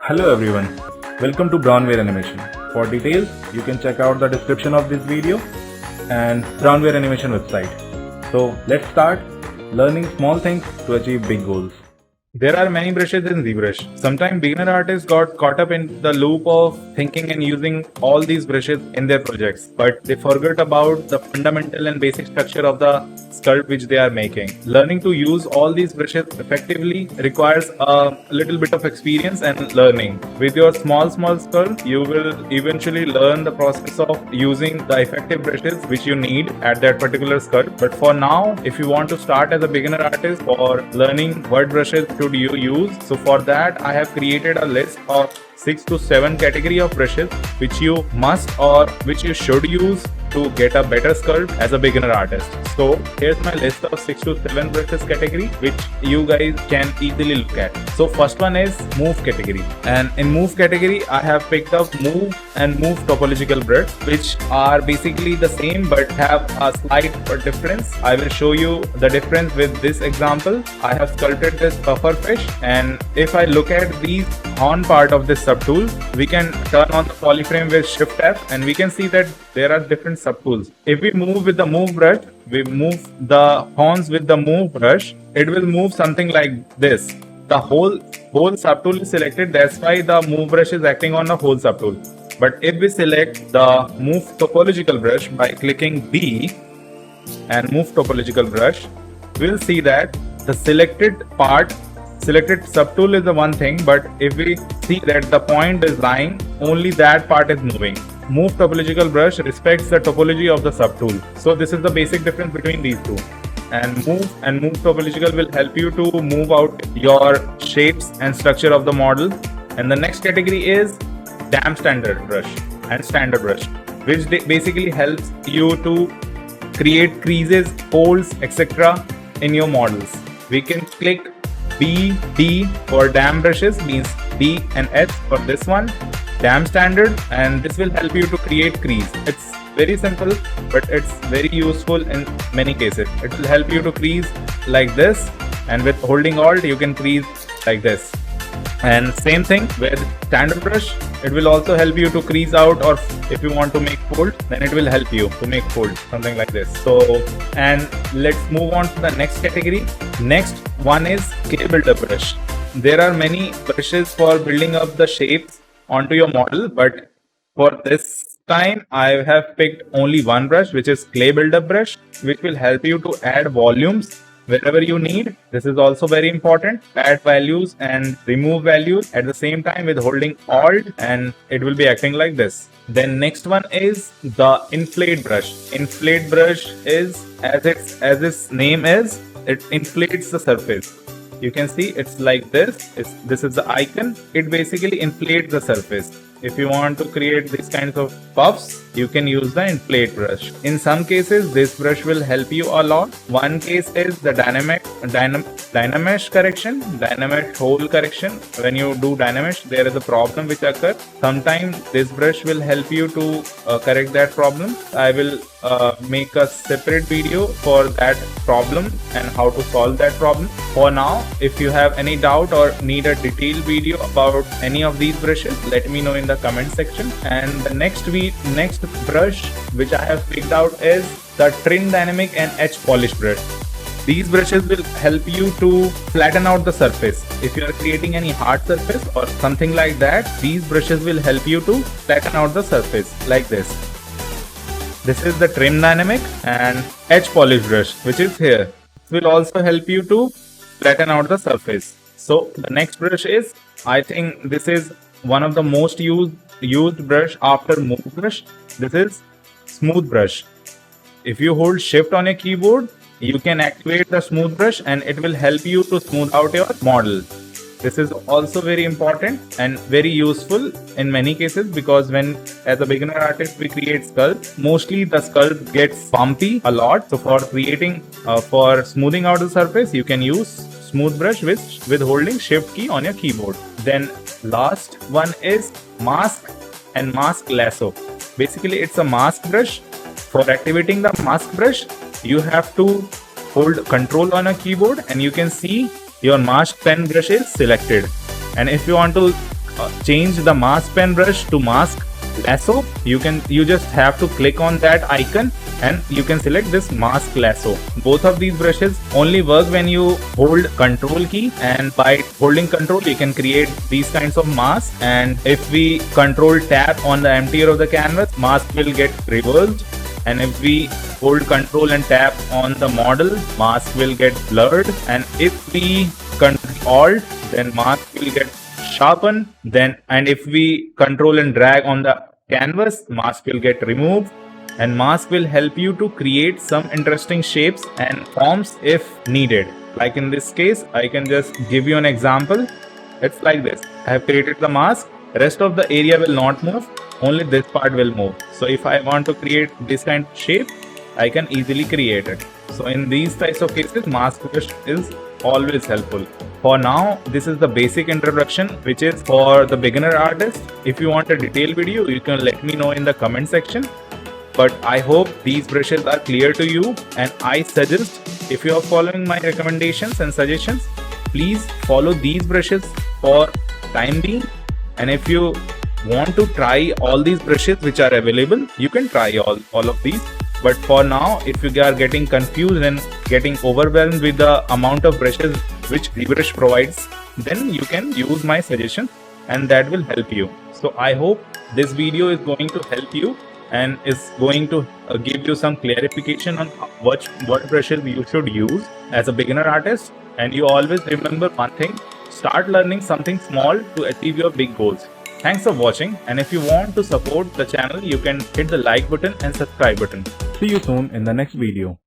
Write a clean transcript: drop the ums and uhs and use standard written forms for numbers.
Hello everyone, welcome to BrownBearAnimation. For details, you can check out the description of this video and BrownBearAnimation website. So let's start learning small things to achieve big goals. There are many brushes in ZBrush. Sometimes beginner artists got caught up in the loop of thinking and using all these brushes in their projects, but they forgot about the fundamental and basic structure of the sculpt which they are making. Learning to use all these brushes effectively requires a little bit of experience and learning. With your small sculpt, you will eventually learn the process of using the effective brushes which you need at that particular sculpt. But for now, if you want to start as a beginner artist or learning what brushes should you use, so for that I have created a list of 6 to 7 category of brushes which you must or which you should use to get a better sculpt as a beginner artist. So here's my list of 6 to 7 brushes category which you guys can easily look at. So first one is move category, and in move category I have picked up move and move topological brush which are basically the same but have a slight difference. I will show you the difference with this example. I have sculpted this puffer fish, and if I look at these horn part of this subtool, we can turn on the polyframe with shift F and we can see that there are different subtools. If we move with the move brush, we move the horns with the move brush, it will move something like this. The whole subtool is selected, that's why the move brush is acting on the whole subtool. But if we select the move topological brush by clicking B and move topological brush, we'll see that the selected subtool is the one thing, but if we see that the point is lying, only that part is moving. Move topological brush respects the topology of the subtool. So this is the basic difference between these two. And move topological will help you to move out your shapes and structure of the model. And the next category is damp standard brush and standard brush, which basically helps you to create creases, folds, etc. in your models. We can click B, D for damp brushes, means D and H for this one, damp standard, and this will help you to create crease. It's very simple, but it's very useful in many cases. It will help you to crease like this, and with holding Alt you can crease like this. And same thing with standard brush, it will also help you to crease out, or if you want to make fold, then it will help you to make fold, something like this. So, and let's move on to the next category. Next one is clay builder brush. There are many brushes for building up the shapes onto your model, but for this time I have picked only one brush, which is clay builder brush, which will help you to add volumes wherever you need. This is also very important. Add values and remove values at the same time with holding Alt, and it will be acting like this. Then next one is the inflate brush. Inflate brush is, as its name is, it inflates the surface. You can see it's like this. This is the icon. It basically inflates the surface. If you want to create these kinds of puffs, you can use the inflate brush. In some cases, this brush will help you a lot. One case is the dynamesh correction, dynamesh hole correction. When you do dynamesh, there is a problem which occurs. Sometimes this brush will help you to correct that problem. I will make a separate video for that problem and how to solve that problem. For now, if you have any doubt or need a detailed video about any of these brushes, let me know in the comment section. And the next brush which I have picked out is the trim dynamic and edge polish brush. These brushes will help you to flatten out the surface. If you are creating any hard surface or something like that, these brushes will help you to flatten out the surface like this. This is the trim dynamic and edge polish brush, which is here. It will also help you to flatten out the surface. So the next brush is, I think this is one of the most used brush after move brush. This is smooth brush. If you hold shift on a keyboard, you can activate the smooth brush and it will help you to smooth out your model. This is also very important and very useful in many cases, because when as a beginner artist we create sculpt, mostly the sculpt gets bumpy a lot. So for creating, for smoothing out the surface, you can use smooth brush with holding shift key on your keyboard. Then last one is mask and mask lasso. Basically it's a mask brush. For activating the mask brush, you have to hold control on a keyboard and you can see your mask pen brush is selected. And if you want to change the mask pen brush to mask lasso, you just have to click on that icon and you can select this mask lasso. Both of these brushes only work when you hold control key, and by holding control you can create these kinds of masks. And if we control tap on the emptier of the canvas, mask will get reversed, and if we hold control and tap on the model, mask will get blurred, and if we control alt, then mask will get sharpened. And if we control and drag on the canvas, mask will get removed. And mask will help you to create some interesting shapes and forms if needed. Like in this case, I can just give you an example. It's like this. I have created the mask. Rest of the area will not move. Only this part will move. So if I want to create this kind of shape, I can easily create it. So in these types of cases, mask brush is always helpful. For now, this is the basic introduction, which is for the beginner artist. If you want a detailed video, you can let me know in the comment section. But I hope these brushes are clear to you, and I suggest, if you are following my recommendations and suggestions, please follow these brushes for time being. And if you want to try all these brushes which are available, you can try all of these. But for now, if you are getting confused and getting overwhelmed with the amount of brushes which ZBrush provides, then you can use my suggestion and that will help you. So I hope this video is going to help you and is going to give you some clarification on what brushes you should use as a beginner artist. And you always remember one thing: start learning something small to achieve your big goals. Thanks for watching, and if you want to support the channel, you can hit the like button and subscribe button. See you soon in the next video.